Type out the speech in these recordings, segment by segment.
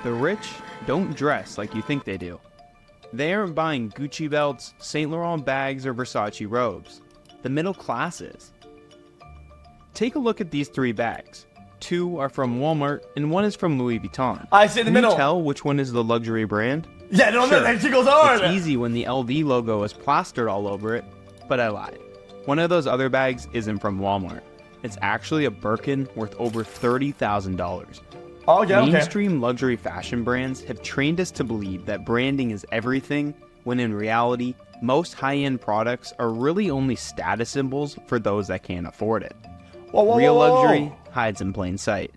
The rich don't dress like you think they do. They aren't buying Gucci belts, Saint Laurent bags, or Versace robes. The middle class is. Take a look at these 3 bags. 2 are from Walmart and 1 is from Louis Vuitton. I see the middle. Can you tell which one is the luxury brand? Yeah, no, Sure. that shit goes hard. It's easy when the LV logo is plastered all over it, but I lied. One of those other bags isn't from Walmart. It's actually a Birkin worth over $30,000. Oh, yeah, okay. Mainstream luxury fashion brands have trained us to believe that branding is everything, when in reality, most high-end products are really only status symbols for those that can't afford it. Real luxury hides in plain sight.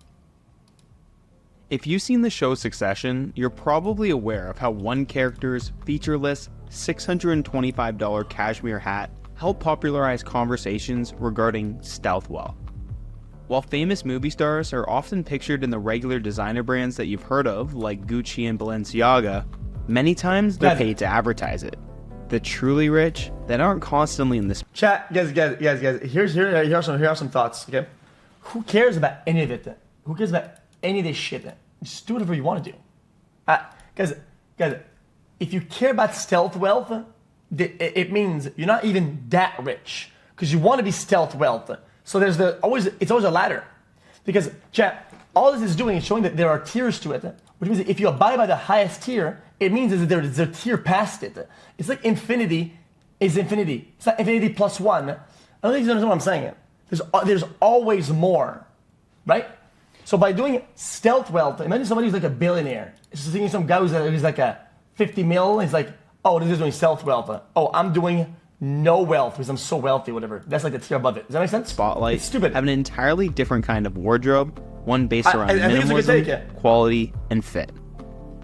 If you've seen the show Succession, you're probably aware of how one character's featureless $625 cashmere hat helped popularize conversations regarding stealth wealth. While famous movie stars are often pictured in the regular designer brands that you've heard of, like Gucci and Balenciaga, many times they're paid to advertise it. The truly rich that aren't constantly in this Chat, guys. Here are some thoughts. Okay, who cares about any of it? Who cares about any of this shit? Just do whatever you want to do. Guys, if you care about stealth wealth, it means you're not even that rich because you want to be stealth wealth. So it's always a ladder, because chat, all this is doing is showing that there are tiers to it, which means that if you abide by the highest tier, it means that there's a tier past it. It's like infinity is infinity. It's not infinity plus 1. I don't think you understand what I'm saying. There's always more, right? So by doing stealth wealth, imagine somebody who's like a billionaire. It's just thinking some guy who's like a 50 mil. He's like, oh, this is doing stealth wealth. Oh, I'm doing no wealth because I'm so wealthy, whatever. That's like the tier above it. Does that make sense? Spotlight it's stupid. Have an entirely different kind of wardrobe, one based around I think minimalism, quality, and fit.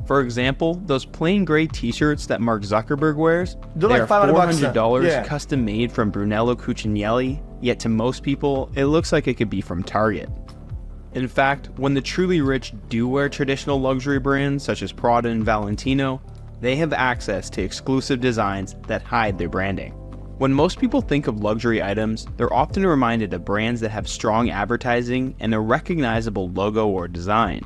For example, those plain gray t-shirts that Mark Zuckerberg wears, They're they like are $500 $400 custom made from Brunello Cucinelli, yet to most people, it looks like it could be from Target. In fact, when the truly rich do wear traditional luxury brands such as Prada and Valentino, they have access to exclusive designs that hide their branding. When most people think of luxury items, they're often reminded of brands that have strong advertising and a recognizable logo or design.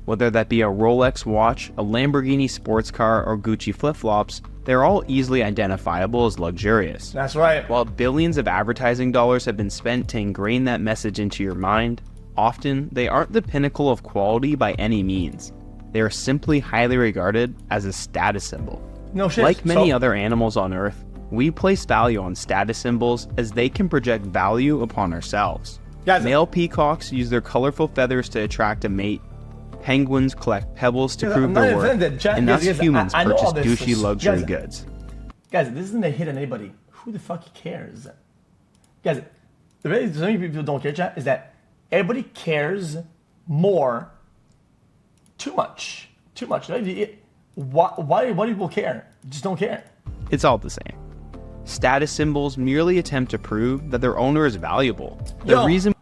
Whether that be a Rolex watch, a Lamborghini sports car, or Gucci flip-flops, they're all easily identifiable as luxurious. That's right. While billions of advertising dollars have been spent to ingrain that message into your mind, often they aren't the pinnacle of quality by any means. They are simply highly regarded as a status symbol. No shit. Like many other animals on Earth, we place value on status symbols as they can project value upon ourselves. Male peacocks use their colorful feathers to attract a mate. Penguins collect pebbles to prove their worth, and us humans purchase douchey luxury goods. Guys, this isn't a hit on anybody. Who the fuck cares? Guys, the reason so many people don't care, chat, is that everybody cares more. Too much. Why do people care? Just don't care. It's all the same. Status symbols merely attempt to prove that their owner is valuable. The reason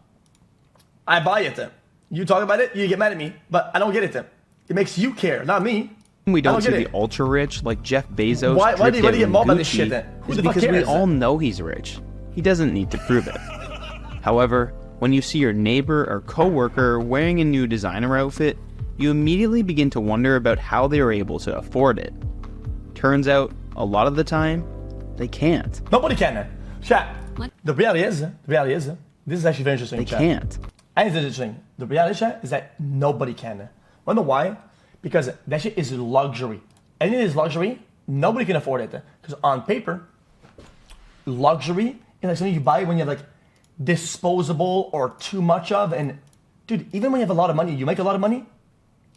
I buy it. You talk about it, you get mad at me, but I don't get it. It makes you care, not me. We don't see the ultra rich like Jeff Bezos. Why do you get mad about this shit then? It's because we all know he's rich. He doesn't need to prove it. However, when you see your neighbor or coworker wearing a new designer outfit, you immediately begin to wonder about how they were able to afford it. Turns out, a lot of the time, they can't. Nobody can. Chat. What? The reality is, this is actually very interesting. They can't. And it's interesting. The reality, chat, is that nobody can. Wanna know why? Because that shit is luxury. Anything that is luxury, nobody can afford it. Because on paper, luxury is like something you buy when you have like disposable or too much of. And dude, even when you have a lot of money, you make a lot of money,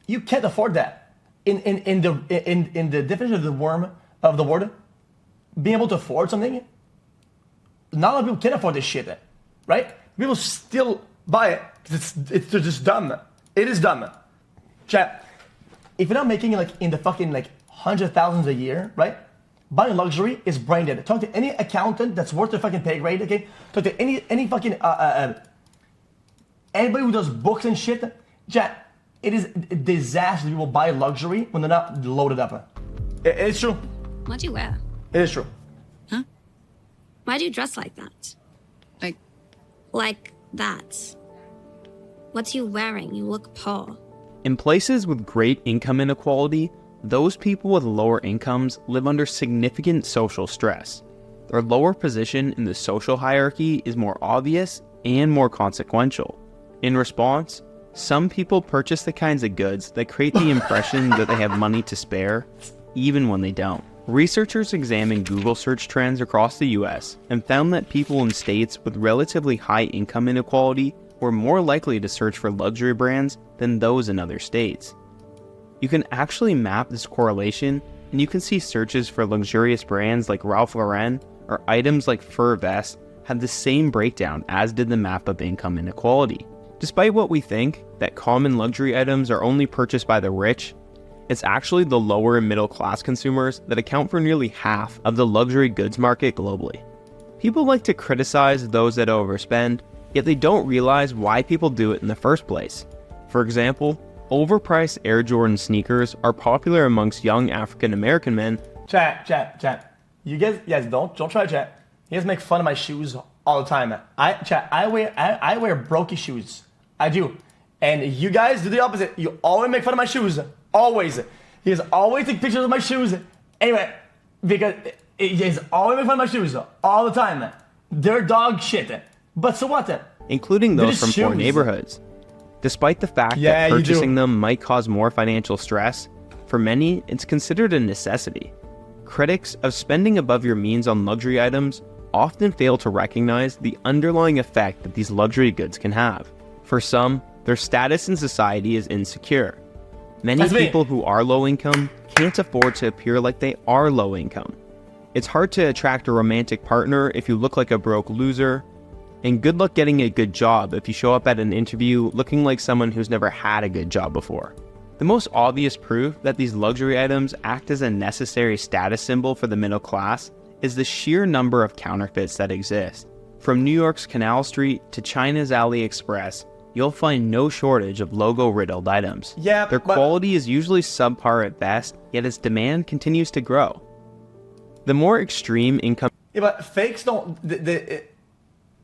you can't afford that. In the definition of the word, being able to afford something, not a lot of people can afford this shit, right? People still buy it because it's just dumb. It is dumb. Chat, if you're not making it like in the fucking like hundred thousands a year, right? Buying luxury is brain dead. Talk to any accountant that's worth their fucking pay grade, okay? Talk to any fucking anybody who does books and shit. Chat, it is a disaster. People buy luxury when they're not loaded up. It's true. What do you wear? It is true. Huh? Why do you dress like that? Like that. What's you wearing? You look poor. In places with great income inequality, those people with lower incomes live under significant social stress. Their lower position in the social hierarchy is more obvious and more consequential. In response, some people purchase the kinds of goods that create the impression that they have money to spare, even when they don't. Researchers examined Google search trends across the US and found that people in states with relatively high income inequality were more likely to search for luxury brands than those in other states. You can actually map this correlation, and you can see searches for luxurious brands like Ralph Lauren or items like fur vests have the same breakdown as did the map of income inequality. Despite what we think, that common luxury items are only purchased by the rich, it's actually the lower and middle class consumers that account for nearly half of the luxury goods market globally. People like to criticize those that overspend, yet they don't realize why people do it in the first place. For example, overpriced Air Jordan sneakers are popular amongst young African American men. Chat. You guys don't try chat. You guys make fun of my shoes all the time. I wear brokey shoes. I do. And you guys do the opposite. You always make fun of my shoes. Always. You guys always take pictures of my shoes. Anyway, because you guys always make fun of my shoes all the time. They're dog shit. But so what? Including those from poor shoes. neighborhoods. Despite the fact that purchasing them might cause more financial stress, for many, it's considered a necessity. Critics of spending above your means on luxury items often fail to recognize the underlying effect that these luxury goods can have. For some, their status in society is insecure. Many people who are low income can't afford to appear like they are low income. It's hard to attract a romantic partner if you look like a broke loser, and good luck getting a good job if you show up at an interview looking like someone who's never had a good job before. The most obvious proof that these luxury items act as a necessary status symbol for the middle class is the sheer number of counterfeits that exist. From New York's Canal Street to China's AliExpress, you'll find no shortage of logo-riddled items. Their quality is usually subpar at best, yet its demand continues to grow. The more extreme income... Yeah, but fakes don't...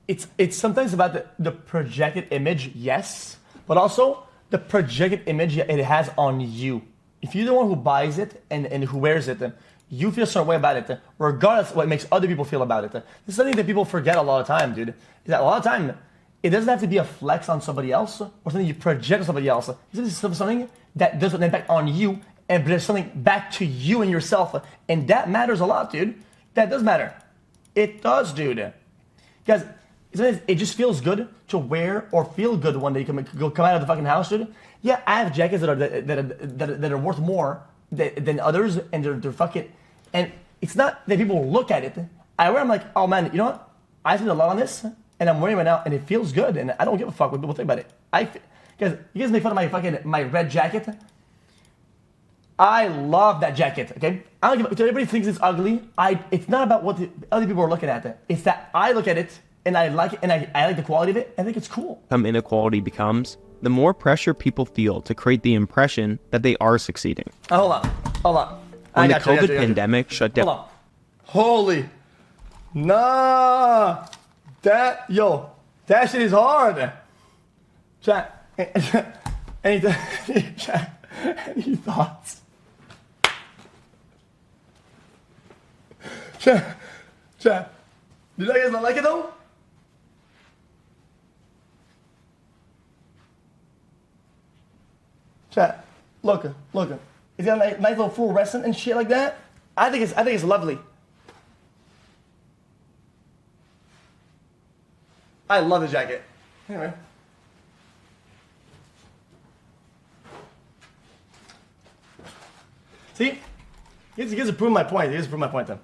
It's sometimes about the projected image, yes, but also the projected image it has on you. If you're the one who buys it and who wears it, you feel a certain way about it, regardless of what makes other people feel about it. This is something that people forget a lot of time, dude. Is that a lot of time, it doesn't have to be a flex on somebody else or something you project on somebody else. This is something that does an impact on you and brings something back to you and yourself. And that matters a lot, dude. That does matter. It does, dude. Guys, it just feels good to wear or feel good one day you come out of the fucking house, dude. Yeah, I have jackets that are worth more than others, and they're fucking. And it's not that people look at it. I wear them like, oh man, you know what? I spend a lot on this, and I'm wearing it now, and it feels good, and I don't give a fuck what people think about it. Guys, you guys make fun of my red jacket. I love that jacket. Okay, I don't give a, if everybody thinks it's ugly. It's not about what the other people are looking at. It's that I look at it and I like it, and I like the quality of it. I think it's cool. Inequality becomes, the more pressure people feel to create the impression that they are succeeding. Hold on. When the COVID pandemic shut down. Hold on. Holy. Nah. That shit is hard. Chat. Any thoughts? Chat. Did you guys not like it though? Chat. Look. It's got a nice little fluorescent and shit like that. I think it's lovely. I love the jacket. Anyway. See? You guys are proving my point. You guys prove my point then.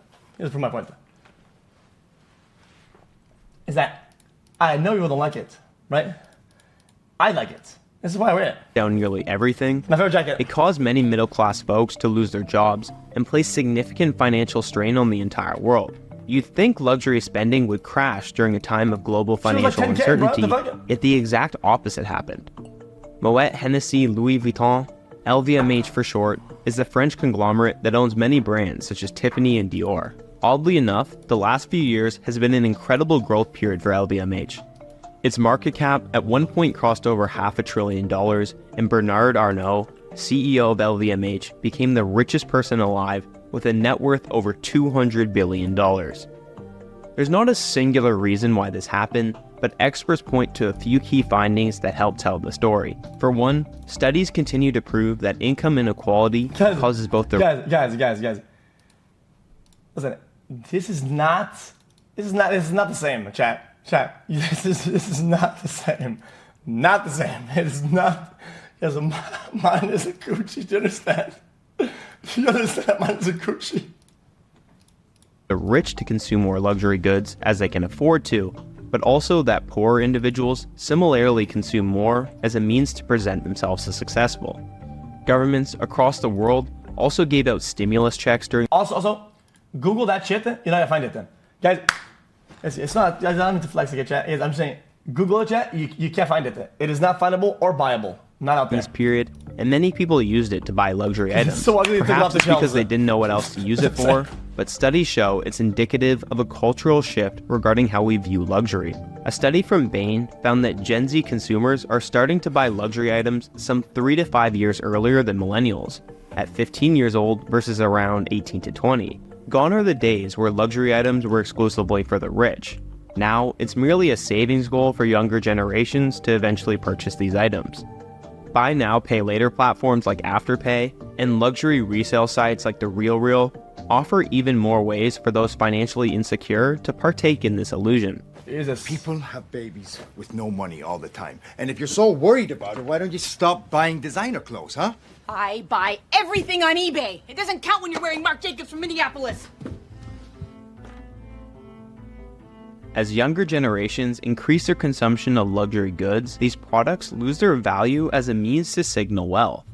Is that I know you don't like it, right? I like it. This is why I wear it. Down nearly everything. My favorite jacket. It caused many middle-class folks to lose their jobs and place significant financial strain on the entire world. You'd think luxury spending would crash during a time of global financial uncertainty, yet the exact opposite happened. Moet Hennessy Louis Vuitton, LVMH for short, is the French conglomerate that owns many brands such as Tiffany and Dior. Oddly enough, the last few years has been an incredible growth period for LVMH. Its market cap at one point crossed over $500 billion, and Bernard Arnault, CEO of LVMH, became the richest person alive with a net worth over $200 billion. There's not a singular reason why this happened, but experts point to a few key findings that help tell the story. For one, studies continue to prove that income inequality causes both the... Guys. Listen, this is not the same, chat. This is not the same. Not the same. It is not. Yes, mine is a Gucci. Do you understand? You understand? Mine is a Gucci. The rich to consume more luxury goods as they can afford to, but also that poorer individuals similarly consume more as a means to present themselves as successful. Governments across the world also gave out stimulus checks during... Also, Google that shit, you're not gonna find it then. Guys, it's not, I don't need to flex again, chat. I'm saying, Google it, chat, you can't find it. It is not findable or buyable. Not out there. This period, and many people used it to buy luxury items. So ugly to take it off Perhaps the it's shelves. because they didn't know what else to use it for, but studies show it's indicative of a cultural shift regarding how we view luxury. A study from Bain found that Gen Z consumers are starting to buy luxury items some 3 to 5 years earlier than millennials, at 15 years old versus around 18 to 20. Gone are the days where luxury items were exclusively for the rich. Now, it's merely a savings goal for younger generations to eventually purchase these items. Buy now, pay later platforms like Afterpay and luxury resale sites like The RealReal offer even more ways for those financially insecure to partake in this illusion. People have babies with no money all the time. And if you're so worried about it, why don't you stop buying designer clothes, huh? I buy everything on eBay. It doesn't count when you're wearing Marc Jacobs from Minneapolis. As younger generations increase their consumption of luxury goods, these products lose their value as a means to signal wealth.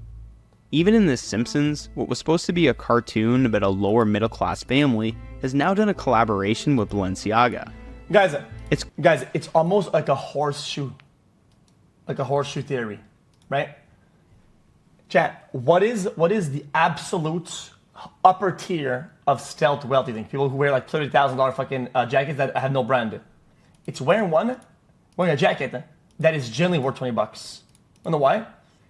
Even in The Simpsons, what was supposed to be a cartoon about a lower middle class family has now done a collaboration with Balenciaga. Guys, it's almost like a horseshoe theory, right? Chat, what is the absolute upper tier of stealth wealth, you think? People who wear like $30,000 fucking jackets that have no brand. It's wearing a jacket that is generally worth $20. You know why?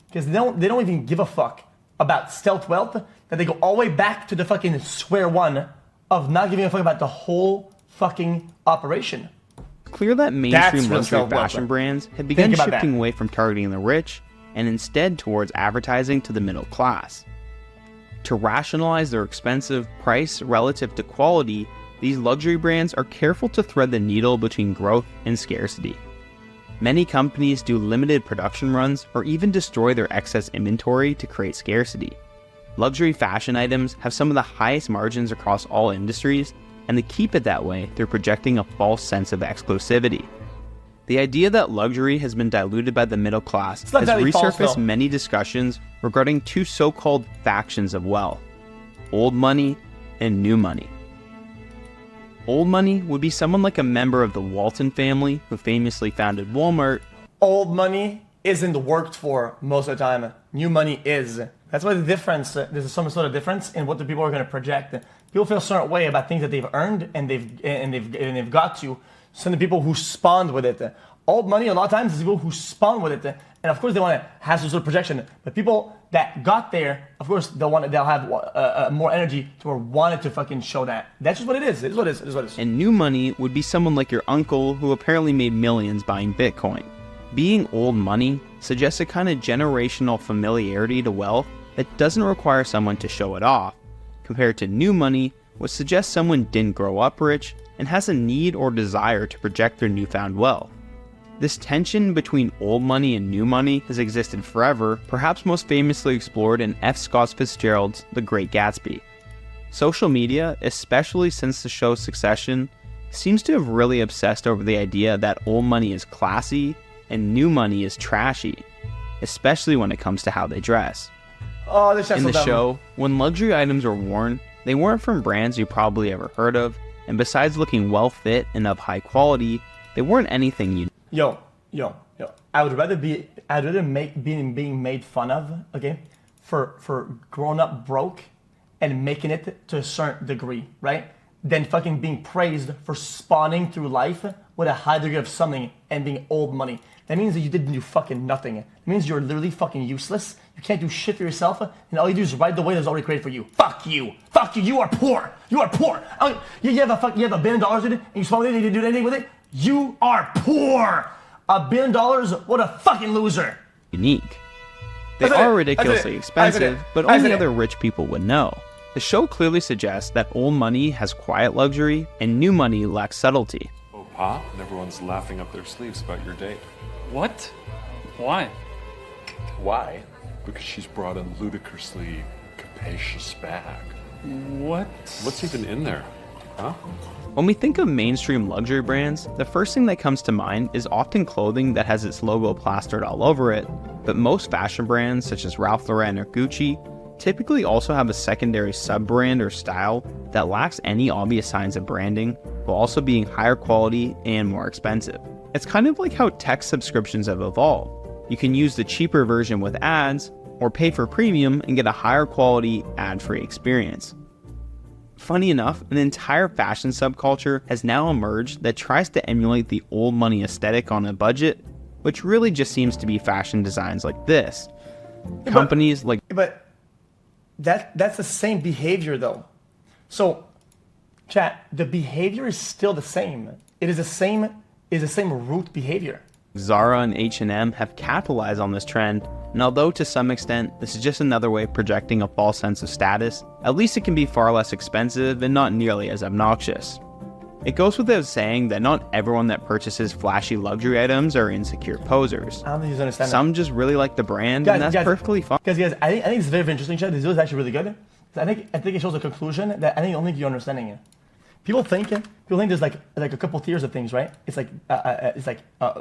Because they don't even give a fuck about stealth wealth, that they go all the way back to the fucking square one of not giving a fuck about the whole fucking operation. Clear that mainstream real luxury stealth wealth, fashion right? brands have begun Think about shifting that. away from targeting the rich and instead towards advertising to the middle class. To rationalize their expensive price relative to quality, these luxury brands are careful to thread the needle between growth and scarcity. Many companies do limited production runs or even destroy their excess inventory to create scarcity. Luxury fashion items have some of the highest margins across all industries, and they keep it that way through projecting a false sense of exclusivity. The idea that luxury has been diluted by the middle class has entirely false, resurfaced though. many discussions regarding two so-called factions of wealth: old money and new money. Old money would be someone like a member of the Walton family who famously founded Walmart. Old money isn't worked for most of the time. New money is. That's why the difference, there's some sort of difference in what the people are going to project. People feel a certain way about things that they've earned and they've got to. Some of the people who spawned with it. Old money, a lot of times, is people who spawn with it. And of course, they want to have some sort of projection. But people that got there, of course, they'll have more energy to want it to fucking show that. That's just what it is. It is what it is. It is what it is. And new money would be someone like your uncle who apparently made millions buying Bitcoin. Being old money suggests a kind of generational familiarity to wealth that doesn't require someone to show it off, compared to new money, which suggests someone didn't grow up rich and has a need or desire to project their newfound wealth. This tension between old money and new money has existed forever, perhaps most famously explored in F. Scott Fitzgerald's The Great Gatsby. Social media, especially since the show's succession, seems to have really obsessed over the idea that old money is classy and new money is trashy, especially when it comes to how they dress. Oh, this In so the dumb. show, when luxury items were worn, they weren't from brands you probably ever heard of, and besides looking well fit and of high quality, they weren't anything unique. Yo. I would rather being made fun of, okay, for growing up broke and making it to a certain degree, right? than fucking being praised for spawning through life with a high degree of something and being old money. That means that you didn't do fucking nothing. It means you're literally fucking useless. You can't do shit for yourself, and all you do is ride the wave that's already created for you. Fuck you. Fuck you. You are poor. You are poor. You have $1 billion, dude, and you spawn it, and you didn't do anything with it. You are poor. $1 billion, what a fucking loser. Unique. They That's are it. ridiculously That's it. That's expensive, it. but That's only it. other rich people would know. The show clearly suggests that old money has quiet luxury and new money lacks subtlety. Oh, Pa, and everyone's laughing up their sleeves about your date. What? Why? Why? Because she's brought a ludicrously capacious bag. What? What's even in there? Huh? When we think of mainstream luxury brands, the first thing that comes to mind is often clothing that has its logo plastered all over it, but most fashion brands such as Ralph Lauren or Gucci typically also have a secondary sub-brand or style that lacks any obvious signs of branding, while also being higher quality and more expensive. It's kind of like how tech subscriptions have evolved. You can use the cheaper version with ads, or pay for premium and get a higher quality ad-free experience. Funny enough, an entire fashion subculture has now emerged that tries to emulate the old money aesthetic on a budget, which really just seems to be fashion designs like this. Companies like... But that's the same behavior though. So, chat, the behavior is still the same. It is the same root behavior. Zara and H&M have capitalized on this trend, and although to some extent this is just another way of projecting a false sense of status, at least it can be far less expensive and not nearly as obnoxious. It goes without saying that not everyone that purchases flashy luxury items are insecure posers. I don't think you understand Some just really like the brand, Guys, and that's guys, perfectly fine. Guys, I think it's very interesting, chat. This video is actually really good. I think it shows a conclusion that I don't think you're understanding it. People think there's like a couple tiers of things, right? It's like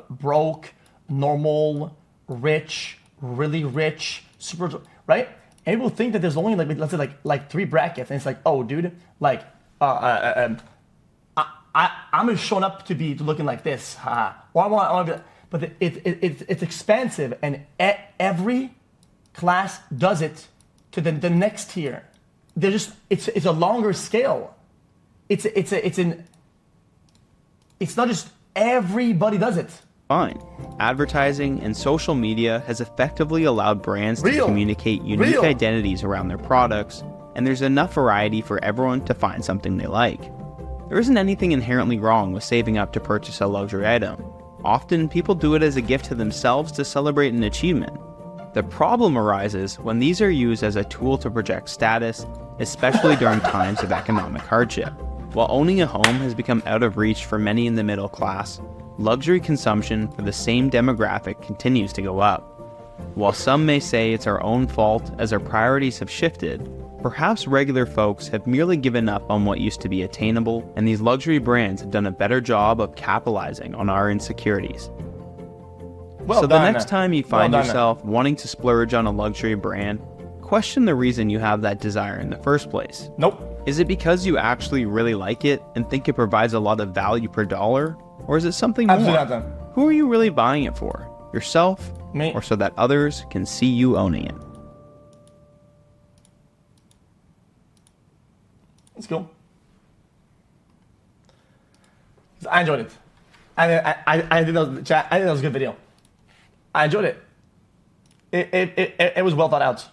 broke, normal, rich, really rich, super, right? And people think that there's only like, let's say like 3 brackets, and it's like, oh, dude, like I'm just showing up to looking like this, or I want to be, but it's expansive, and every class does it to the next tier. It's a longer scale. It's not just everybody does it. Fine. Advertising and social media has effectively allowed brands to communicate unique identities around their products, and there's enough variety for everyone to find something they like. There isn't anything inherently wrong with saving up to purchase a luxury item. Often, people do it as a gift to themselves to celebrate an achievement. The problem arises when these are used as a tool to project status, especially during times of economic hardship. While owning a home has become out of reach for many in the middle class, luxury consumption for the same demographic continues to go up. While some may say it's our own fault as our priorities have shifted, perhaps regular folks have merely given up on what used to be attainable, and these luxury brands have done a better job of capitalizing on our insecurities. So the next time you find yourself wanting to splurge on a luxury brand, question the reason you have that desire in the first place. Nope. Is it because you actually really like it and think it provides a lot of value per dollar? Or is it something more? Absolutely not. Who are you really buying it for? Yourself? Me. Or so that others can see you owning it? Let's go. I enjoyed it. I think that was a good video. I enjoyed it. It was well thought out.